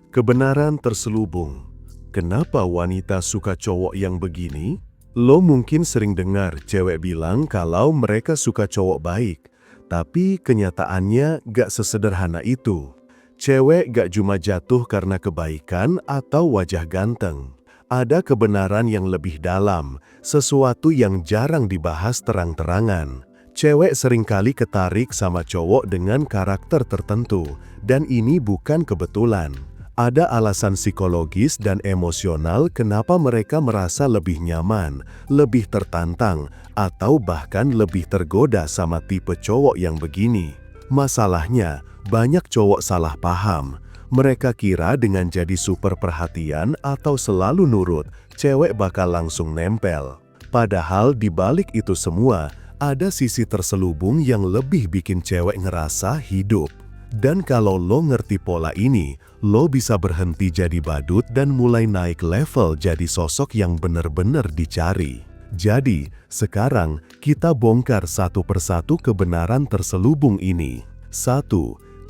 Kebenaran terselubung. Kenapa wanita suka cowok yang begini? Lo mungkin sering dengar cewek bilang kalau mereka suka cowok baik, tapi kenyataannya gak sesederhana itu. Cewek gak cuma jatuh karena kebaikan atau wajah ganteng. Ada kebenaran yang lebih dalam, sesuatu yang jarang dibahas terang-terangan. Cewek seringkali ketarik sama cowok dengan karakter tertentu, dan ini bukan kebetulan. Ada alasan psikologis dan emosional kenapa mereka merasa lebih nyaman, lebih tertantang, atau bahkan lebih tergoda sama tipe cowok yang begini. Masalahnya, banyak cowok salah paham. Mereka kira dengan jadi super perhatian atau selalu nurut, cewek bakal langsung nempel. Padahal di balik itu semua, ada sisi terselubung yang lebih bikin cewek ngerasa hidup. Dan kalau lo ngerti pola ini, lo bisa berhenti jadi badut dan mulai naik level jadi sosok yang benar-benar dicari. Jadi, sekarang kita bongkar satu persatu kebenaran terselubung ini. 1.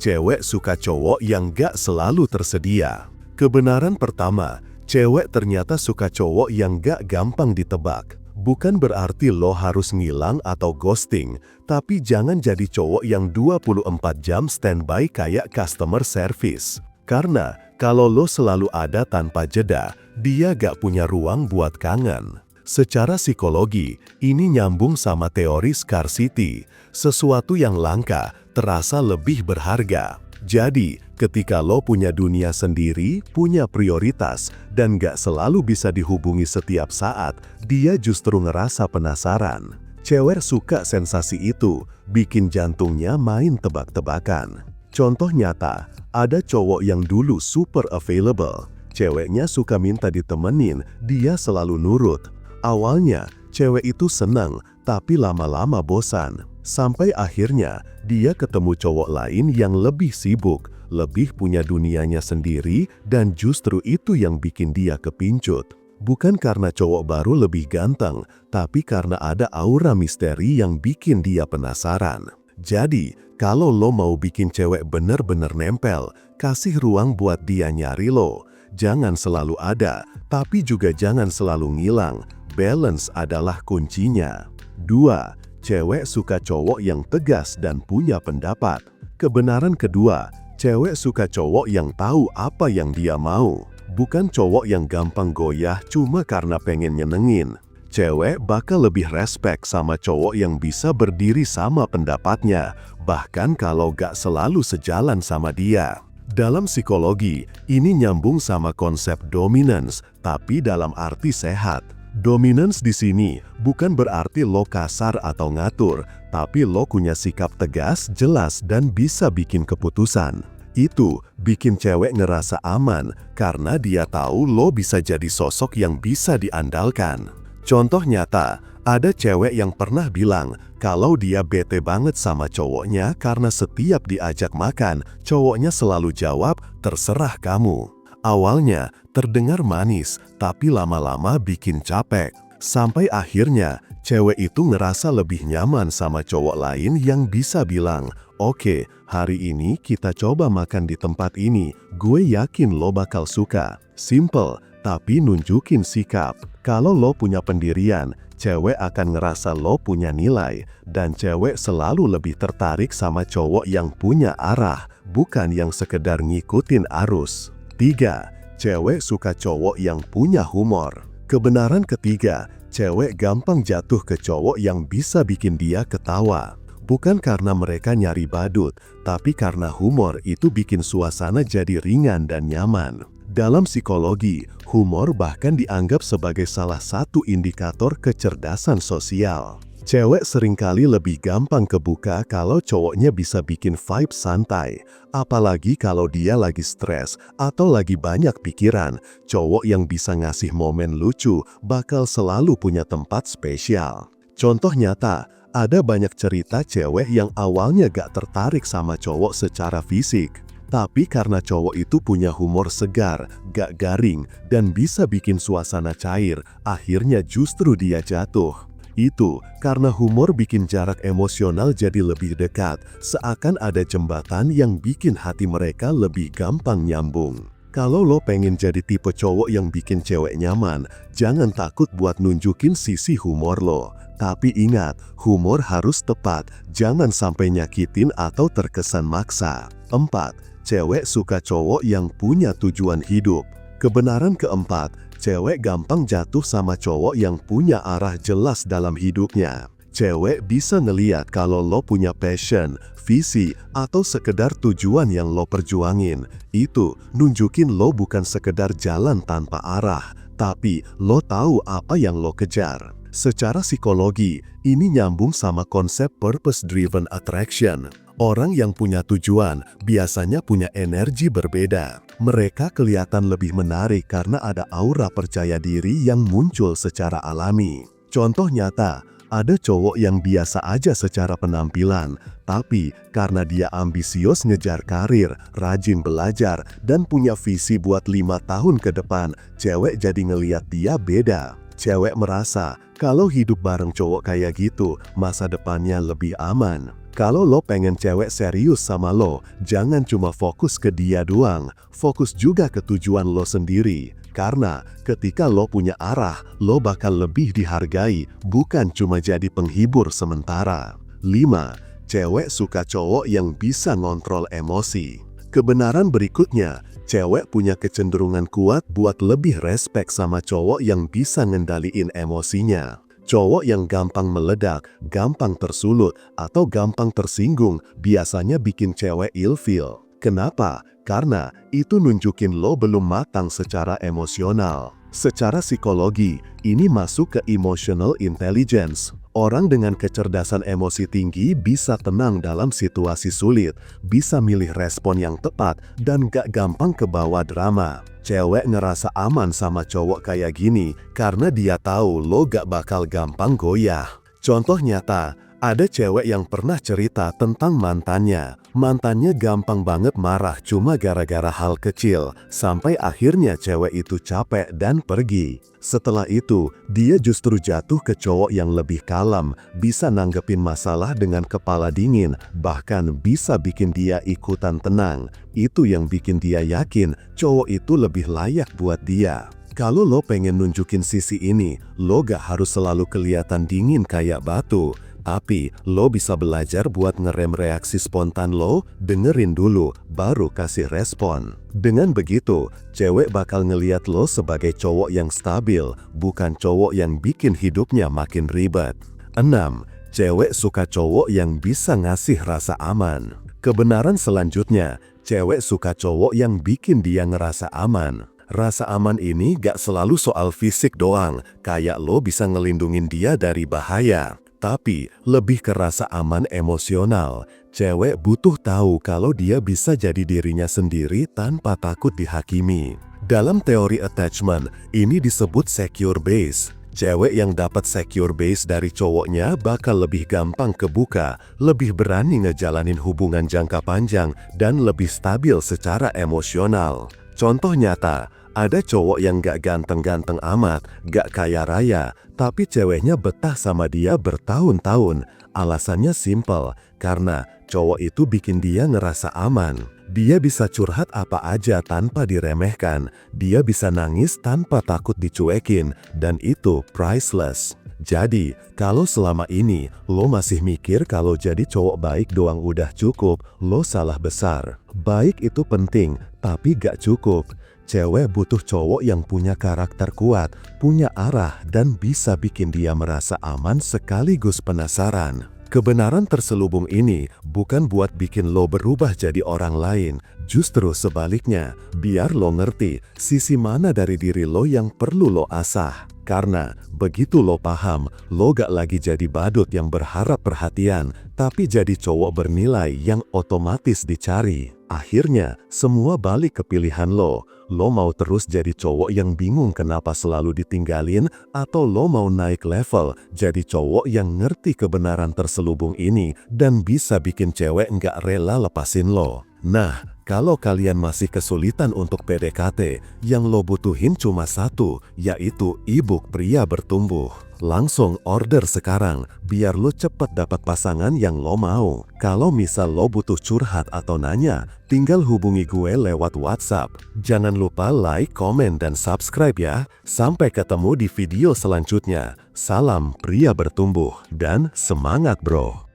Cewek suka cowok yang gak selalu tersedia. Kebenaran pertama, cewek ternyata suka cowok yang gak gampang ditebak. Bukan berarti lo harus ngilang atau ghosting, tapi jangan jadi cowok yang 24 jam standby kayak customer service. Karena kalau lo selalu ada tanpa jeda, dia gak punya ruang buat kangen. Secara psikologi, ini nyambung sama teori scarcity. Sesuatu yang langka terasa lebih berharga. Jadi, ketika lo punya dunia sendiri, punya prioritas, dan gak selalu bisa dihubungi setiap saat, dia justru ngerasa penasaran. Cewek suka sensasi itu, bikin jantungnya main tebak-tebakan. Contoh nyata, ada cowok yang dulu super available. Ceweknya suka minta ditemenin, dia selalu nurut. Awalnya, cewek itu senang, tapi lama-lama bosan. Sampai akhirnya, dia ketemu cowok lain yang lebih sibuk, lebih punya dunianya sendiri, dan justru itu yang bikin dia kepincut. Bukan karena cowok baru lebih ganteng, tapi karena ada aura misteri yang bikin dia penasaran. Jadi, kalau lo mau bikin cewek bener-bener nempel, kasih ruang buat dia nyari lo. Jangan selalu ada, tapi juga jangan selalu ngilang. Balance adalah kuncinya. 2. Cewek suka cowok yang tegas dan punya pendapat. Kebenaran kedua, cewek suka cowok yang tahu apa yang dia mau. Bukan cowok yang gampang goyah cuma karena pengen nyenengin. Cewek bakal lebih respect sama cowok yang bisa berdiri sama pendapatnya, bahkan kalau gak selalu sejalan sama dia. Dalam psikologi, ini nyambung sama konsep dominance, tapi dalam arti sehat. Dominance di sini bukan berarti lo kasar atau ngatur, tapi lo punya sikap tegas, jelas, dan bisa bikin keputusan. Itu bikin cewek ngerasa aman karena dia tahu lo bisa jadi sosok yang bisa diandalkan. Contoh nyata, ada cewek yang pernah bilang kalau dia bete banget sama cowoknya karena setiap diajak makan, cowoknya selalu jawab, "Terserah kamu." Awalnya terdengar manis, tapi lama-lama bikin capek. Sampai akhirnya, cewek itu ngerasa lebih nyaman sama cowok lain yang bisa bilang, "Oke, hari ini kita coba makan di tempat ini, gue yakin lo bakal suka." Simple, tapi nunjukin sikap. Kalau lo punya pendirian, cewek akan ngerasa lo punya nilai, dan cewek selalu lebih tertarik sama cowok yang punya arah, bukan yang sekedar ngikutin arus. 3. Cewek suka cowok yang punya humor. Kebenaran ketiga, cewek gampang jatuh ke cowok yang bisa bikin dia ketawa. Bukan karena mereka nyari badut, tapi karena humor itu bikin suasana jadi ringan dan nyaman. Dalam psikologi, humor bahkan dianggap sebagai salah satu indikator kecerdasan sosial. Cewek seringkali lebih gampang kebuka kalau cowoknya bisa bikin vibe santai. Apalagi kalau dia lagi stres atau lagi banyak pikiran, cowok yang bisa ngasih momen lucu bakal selalu punya tempat spesial. Contoh nyata, ada banyak cerita cewek yang awalnya gak tertarik sama cowok secara fisik. Tapi karena cowok itu punya humor segar, gak garing, dan bisa bikin suasana cair, akhirnya justru dia jatuh. Itu karena humor bikin jarak emosional jadi lebih dekat, seakan ada jembatan yang bikin hati mereka lebih gampang nyambung. Kalau lo pengen jadi tipe cowok yang bikin cewek nyaman, jangan takut buat nunjukin sisi humor lo. Tapi ingat, humor harus tepat, jangan sampai nyakitin atau terkesan maksa. 4. Cewek suka cowok yang punya tujuan hidup. Kebenaran keempat, cewek gampang jatuh sama cowok yang punya arah jelas dalam hidupnya. Cewek bisa ngeliat kalau lo punya passion, visi, atau sekedar tujuan yang lo perjuangin. Itu nunjukin lo bukan sekedar jalan tanpa arah, tapi lo tahu apa yang lo kejar. Secara psikologi, ini nyambung sama konsep purpose-driven attraction. Orang yang punya tujuan biasanya punya energi berbeda. Mereka kelihatan lebih menarik karena ada aura percaya diri yang muncul secara alami. Contoh nyata, ada cowok yang biasa aja secara penampilan, tapi karena dia ambisius ngejar karir, rajin belajar, dan punya visi buat 5 tahun ke depan, cewek jadi ngeliat dia beda. Cewek merasa kalau hidup bareng cowok kayak gitu, masa depannya lebih aman. Kalau lo pengen cewek serius sama lo, jangan cuma fokus ke dia doang, fokus juga ke tujuan lo sendiri. Karena ketika lo punya arah, lo bakal lebih dihargai, bukan cuma jadi penghibur sementara. 5. Cewek suka cowok yang bisa ngontrol emosi. Kebenaran berikutnya, cewek punya kecenderungan kuat buat lebih respek sama cowok yang bisa ngendaliin emosinya. Cowok yang gampang meledak, gampang tersulut, atau gampang tersinggung biasanya bikin cewek ilfeel. Kenapa? Karena itu nunjukin lo belum matang secara emosional. Secara psikologi, ini masuk ke emotional intelligence. Orang dengan kecerdasan emosi tinggi bisa tenang dalam situasi sulit, bisa milih respon yang tepat, dan gak gampang kebawa drama. Cewek ngerasa aman sama cowok kayak gini karena dia tahu lo gak bakal gampang goyah. Contoh nyata, ada cewek yang pernah cerita tentang mantannya. Mantannya gampang banget marah cuma gara-gara hal kecil, sampai akhirnya cewek itu capek dan pergi. Setelah itu, dia justru jatuh ke cowok yang lebih kalem, bisa nanggepin masalah dengan kepala dingin, bahkan bisa bikin dia ikutan tenang. Itu yang bikin dia yakin cowok itu lebih layak buat dia. Kalau lo pengen nunjukin sisi ini, lo gak harus selalu kelihatan dingin kayak batu. Tapi, lo bisa belajar buat ngerem reaksi spontan lo, dengerin dulu, baru kasih respon. Dengan begitu, cewek bakal ngeliat lo sebagai cowok yang stabil, bukan cowok yang bikin hidupnya makin ribet. 6. Cewek suka cowok yang bisa ngasih rasa aman. Kebenaran selanjutnya, cewek suka cowok yang bikin dia ngerasa aman. Rasa aman ini gak selalu soal fisik doang, kayak lo bisa ngelindungin dia dari bahaya. Tapi, lebih ke rasa aman emosional. Cewek butuh tahu kalau dia bisa jadi dirinya sendiri tanpa takut dihakimi. Dalam teori attachment, ini disebut secure base. Cewek yang dapat secure base dari cowoknya bakal lebih gampang kebuka, lebih berani ngejalanin hubungan jangka panjang, dan lebih stabil secara emosional. Contoh nyata, ada cowok yang gak ganteng-ganteng amat, gak kaya raya, tapi ceweknya betah sama dia bertahun-tahun. Alasannya simple, karena cowok itu bikin dia ngerasa aman. Dia bisa curhat apa aja tanpa diremehkan, dia bisa nangis tanpa takut dicuekin, dan itu priceless. Jadi, kalau selama ini lo masih mikir kalau jadi cowok baik doang udah cukup, lo salah besar. Baik itu penting, tapi gak cukup. Cewek butuh cowok yang punya karakter kuat, punya arah, dan bisa bikin dia merasa aman sekaligus penasaran. Kebenaran terselubung ini bukan buat bikin lo berubah jadi orang lain, justru sebaliknya, biar lo ngerti sisi mana dari diri lo yang perlu lo asah. Karena begitu lo paham, lo gak lagi jadi badut yang berharap perhatian, tapi jadi cowok bernilai yang otomatis dicari. Akhirnya, semua balik ke pilihan lo. Lo mau terus jadi cowok yang bingung kenapa selalu ditinggalin, atau lo mau naik level jadi cowok yang ngerti kebenaran terselubung ini dan bisa bikin cewek nggak rela lepasin lo. Nah, kalau kalian masih kesulitan untuk PDKT, yang lo butuhin cuma satu, yaitu e-book Pria Bertumbuh. Langsung order sekarang, biar lo cepet dapat pasangan yang lo mau. Kalau misal lo butuh curhat atau nanya, tinggal hubungi gue lewat WhatsApp. Jangan lupa like, komen, dan subscribe ya. Sampai ketemu di video selanjutnya. Salam Pria Bertumbuh, dan semangat bro!